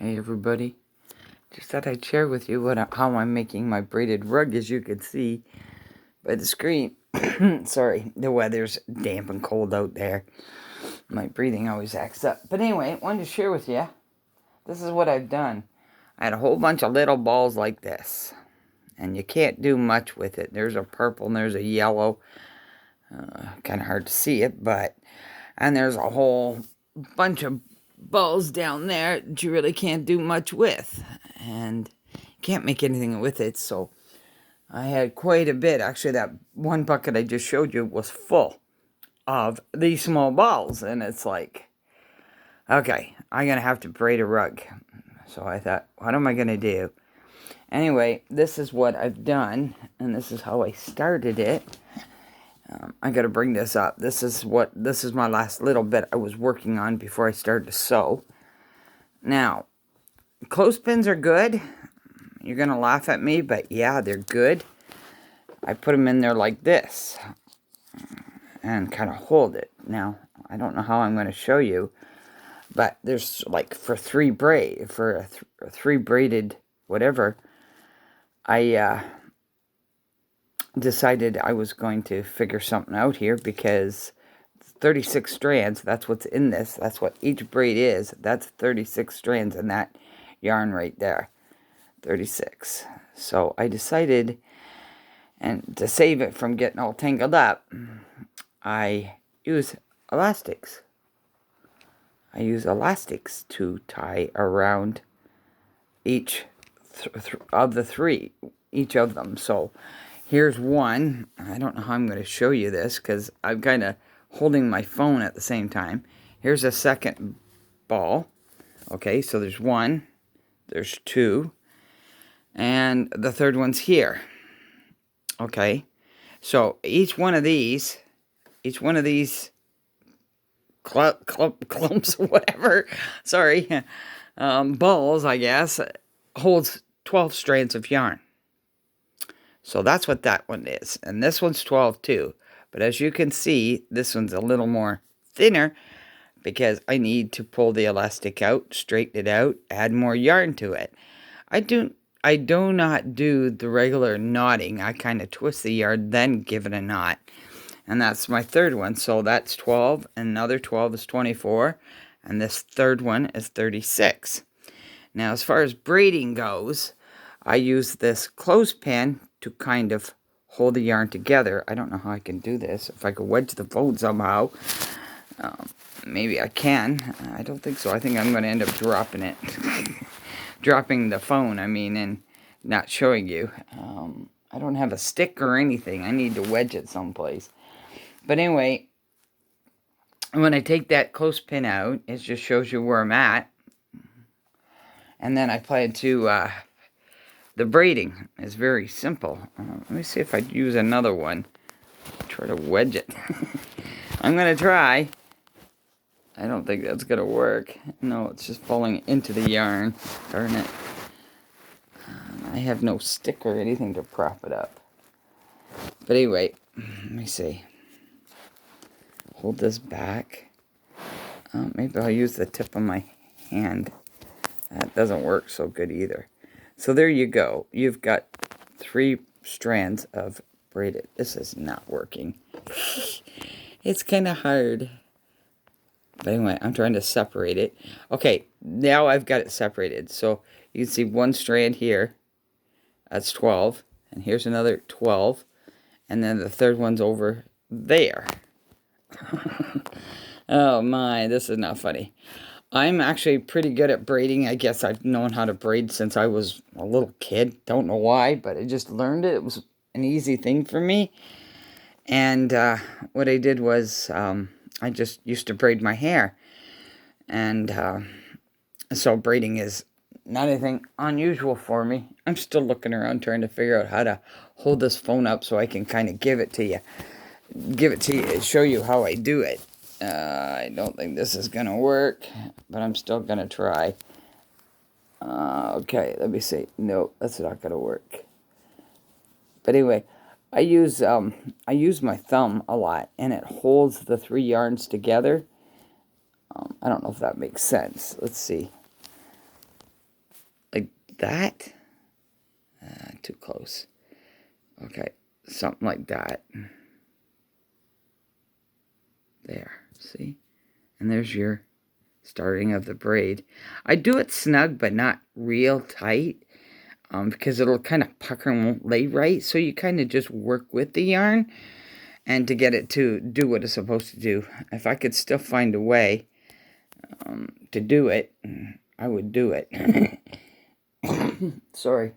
Hey everybody, just thought I'd share with you how I'm making my braided rug, as you can see by the screen. Sorry, the weather's damp and cold out there. My breathing always acts up. But anyway, I wanted to share with you, this is what I've done. I had a whole bunch of little balls like this, and you can't do much with it. There's a purple and there's a yellow. Kind of hard to see it, and there's a whole bunch of balls down there that you really can't do much with, and can't make anything with it. So I had quite a bit. Actually, that one bucket I just showed you was full of these small balls, and it's like, okay, I'm gonna have to braid a rug. So I thought, what am I gonna do? Anyway, this is what I've done, and this is how I started it. I got to bring this up. This is my last little bit I was working on before I started to sew. Now, clothespins are good. You're going to laugh at me, but yeah, they're good. I put them in there like this and kind of hold it. Now, I don't know how I'm going to show you, but there's like for three braided whatever, I decided I was going to figure something out here, because 36 strands, that's what's in this. That's what each braid is. That's 36 strands in that yarn right there. 36. So I decided, and to save it from getting all tangled up, I use elastics. I use elastics to tie around each of the three, each of them. So here's one. I don't know how I'm going to show you this, because I'm kind of holding my phone at the same time. Here's a second ball. Okay, so there's one, there's two, and the third one's here. Okay, so each one of these clumps, whatever, sorry, balls, I guess, holds 12 strands of yarn. So that's what that one is. And this one's 12 too. But as you can see, this one's a little more thinner, because I need to pull the elastic out, straighten it out, add more yarn to it. I do not do the regular knotting. I kind of twist the yarn, then give it a knot. And that's my third one. So that's 12, and another 12 is 24, and this third one is 36. Now, as far as braiding goes, I use this clothespin to kind of hold the yarn together. I don't know how I can do this. If I could wedge the phone somehow, maybe I can. I don't think so. I think I'm going to end up dropping it. Dropping the phone, I mean, and not showing you. I don't have a stick or anything. I need to wedge it someplace. But anyway, when I take that clothespin out, it just shows you where I'm at. And then I plan to, the braiding is very simple. Let me see if I use another one. Try to wedge it. I'm going to try. I don't think that's going to work. No, it's just falling into the yarn. Darn it. I have no stick or anything to prop it up. But anyway, let me see. Hold this back. Maybe I'll use the tip of my hand. That doesn't work so good either. So there you go. You've got 3 strands of braided. This is not working. It's kind of hard. But anyway, I'm trying to separate it. Okay, now I've got it separated. So you can see one strand here. That's 12. And here's another 12. And then the third one's over there. Oh my, this is not funny. I'm actually pretty good at braiding. I guess I've known how to braid since I was a little kid. Don't know why, but I just learned it. It was an easy thing for me. And what I did was I just used to braid my hair. And so braiding is not anything unusual for me. I'm still looking around trying to figure out how to hold this phone up so I can kind of give it to you, show you how I do it. I don't think this is going to work, but I'm still going to try. Okay, let me see. No, that's not going to work. But anyway, I use my thumb a lot, and it holds the 3 yarns together. I don't know if that makes sense. Let's see. that. Too close. Okay, something like that. There, see? And there's your starting of the braid. I do it snug, but not real tight, because it'll kind of pucker and won't lay right. So you kind of just work with the yarn and to get it to do what it's supposed to do. If I could still find a way to do it, I would do it. Sorry.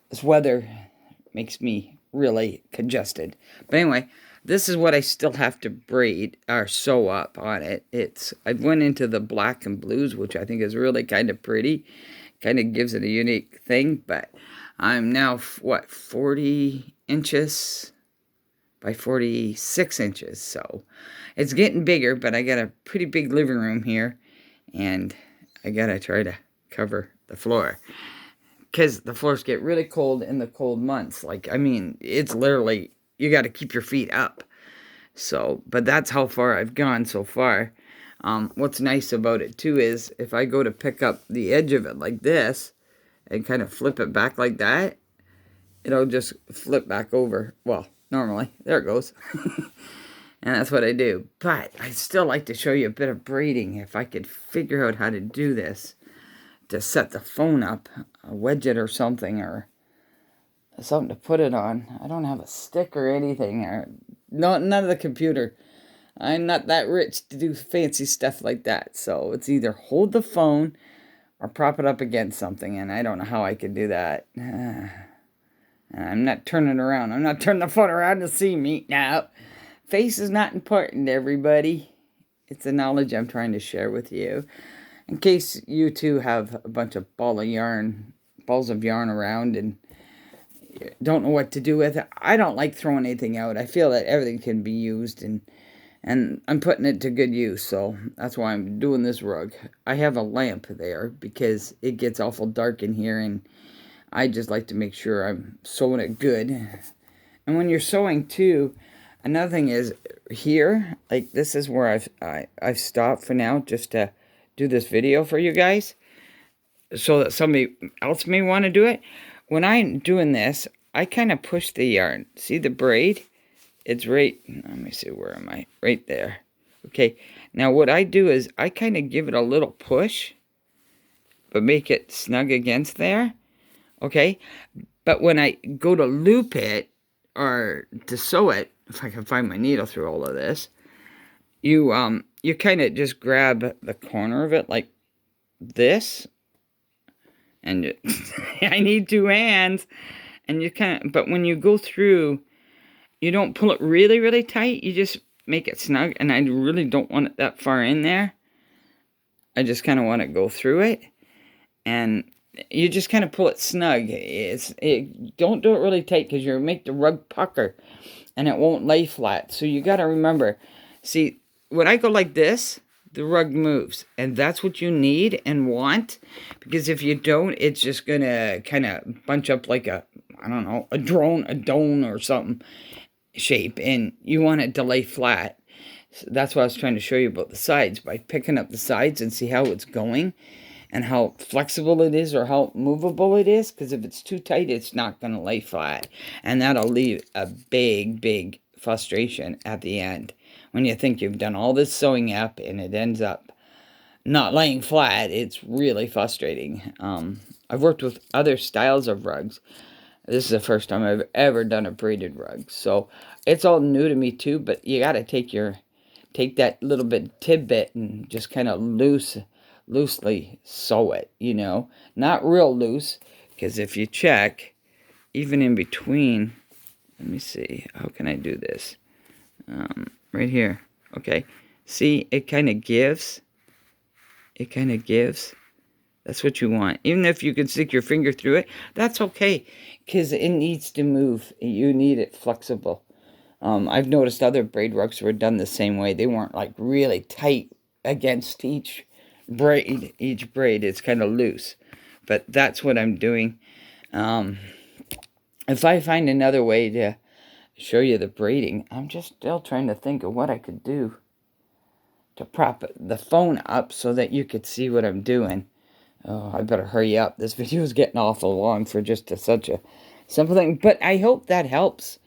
This weather makes me really congested. But anyway, this is what I still have to braid or sew up on it. I went into the black and blues, which I think is really kind of pretty. Kind of gives it a unique thing, but I'm now, 40 inches by 46 inches. So it's getting bigger, but I got a pretty big living room here, and I got to try to cover the floor. Because the floors get really cold in the cold months. Like, I mean, it's literally, you got to keep your feet up. So, but that's how far I've gone so far. What's nice about it, too, is if I go to pick up the edge of it like this and kind of flip it back like that, it'll just flip back over. Well, normally. There it goes. And that's what I do. But I'd still like to show you a bit of braiding if I could figure out how to do this. To set the phone up, wedge it or something, or something to put it on. I don't have a stick or anything, or none of the computer. I'm not that rich to do fancy stuff like that. So it's either hold the phone or prop it up against something, and I don't know how I could do that. I'm not turning around. I'm not turning the phone around to see me. No, face is not important, everybody. It's the knowledge I'm trying to share with you. In case you too have a bunch of balls of yarn around and don't know what to do with it. I don't like throwing anything out. I feel that everything can be used, and I'm putting it to good use. So that's why I'm doing this rug. I have a lamp there because it gets awful dark in here, and I just like to make sure I'm sewing it good. And when you're sewing too, another thing is here, like this is where I've stopped for now just to do this video for you guys so that somebody else may want to do it. When I'm doing this, I kind of push the yarn. See the braid? It's right, let me see, where am I? Right there. Okay, now what I do is I kind of give it a little push, but make it snug against there. Okay, but when I go to loop it or to sew it, if I can find my needle through all of this, you kind of just grab the corner of it like this, and I need two hands, and you kind of, but when you go through, you don't pull it really, really tight, you just make it snug, and I really don't want it that far in there. I just kind of want to go through it, and you just kind of pull it snug. Don't do it really tight because you'll make the rug pucker, and it won't lay flat. So you got to remember, see, when I go like this, the rug moves, and that's what you need and want, because if you don't, it's just gonna kind of bunch up like a, I don't know, a dome or something shape, and you want it to lay flat. So that's what I was trying to show you about the sides, by picking up the sides and see how it's going and how flexible it is or how movable it is, because if it's too tight, it's not going to lay flat, and that'll leave a big frustration at the end when you think you've done all this sewing up and it ends up not laying flat. It's really frustrating. I've worked with other styles of rugs. This is the first time I've ever done a braided rug, so it's all new to me too, but you got to take that little bit tidbit and just kind of loosely sew it, not real loose, because if you check, even in between, let me see, how can I do this? Right here, okay, see, it kind of gives, that's what you want. Even if you can stick your finger through it, that's okay, because it needs to move. You need it flexible. I've noticed other braid rugs were done the same way. They weren't like really tight against each braid. It's kind of loose, but that's what I'm doing. If I find another way to show you the braiding, I'm just still trying to think of what I could do to prop the phone up so that you could see what I'm doing. Oh, I better hurry up. This video is getting awful long for just such a simple thing. But I hope that helps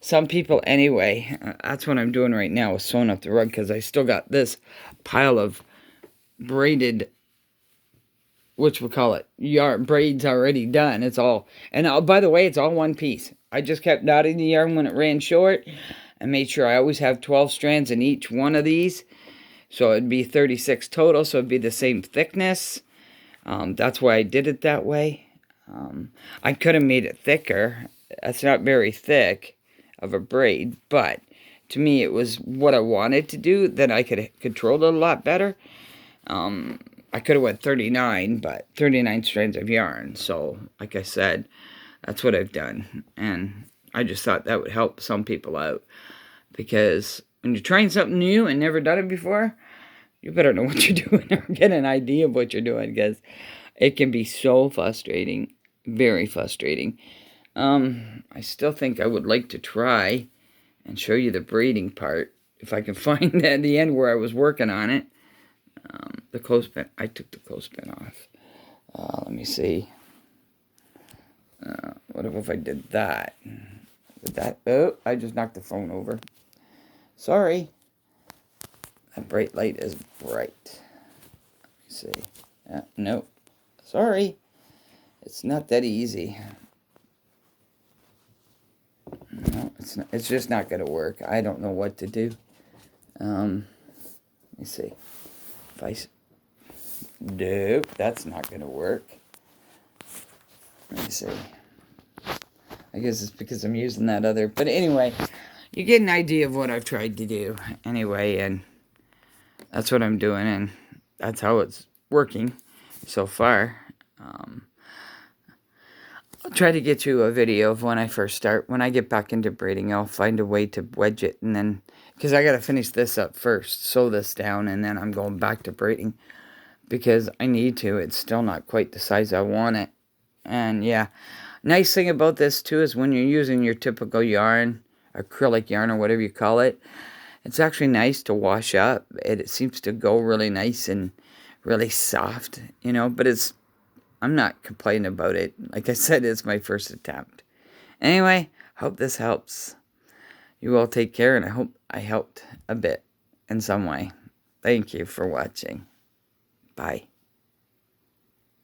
some people anyway. That's what I'm doing right now is sewing up the rug because I still got this pile of braided, which we call it, yarn braids already done. It's all, and by the way, it's all one piece. I just kept knotting the yarn when it ran short and made sure I always have 12 strands in each one of these. So it'd be 36 total, so it'd be the same thickness. That's why I did it that way. I could have made it thicker. That's not very thick of a braid, but to me it was what I wanted to do. Then I could control it a lot better. I could have went 39, but 39 strands of yarn. So, like I said, that's what I've done. And I just thought that would help some people out. Because when you're trying something new and never done it before, you better know what you're doing or get an idea of what you're doing. Because it can be so frustrating. Very frustrating. I still think I would like to try and show you the braiding part. If I can find at the end where I was working on it. The clothespin, I took the clothespin off. Let me see. What if I did that? Oh, I just knocked the phone over. Sorry. That bright light is bright. Let me see. Nope. Sorry. It's not that easy. No, it's not. It's just not going to work. I don't know what to do. Let me see. If I... Nope, that's not going to work. Let me see. I guess it's because I'm using that other... But anyway, you get an idea of what I've tried to do. Anyway, and that's what I'm doing, and that's how it's working so far. I'll try to get you a video of when I first start. When I get back into braiding, I'll find a way to wedge it, and then... Because I got to finish this up first, sew this down, and then I'm going back to braiding. Because I need to. It's still not quite the size I want it. And yeah, nice thing about this too is when you're using your typical yarn, acrylic yarn or whatever you call it, it's actually nice to wash up. It seems to go really nice and really soft, you know, but I'm not complaining about it. Like I said, it's my first attempt. Anyway, hope this helps. You all take care, and I hope I helped a bit in some way. Thank you for watching. Bye.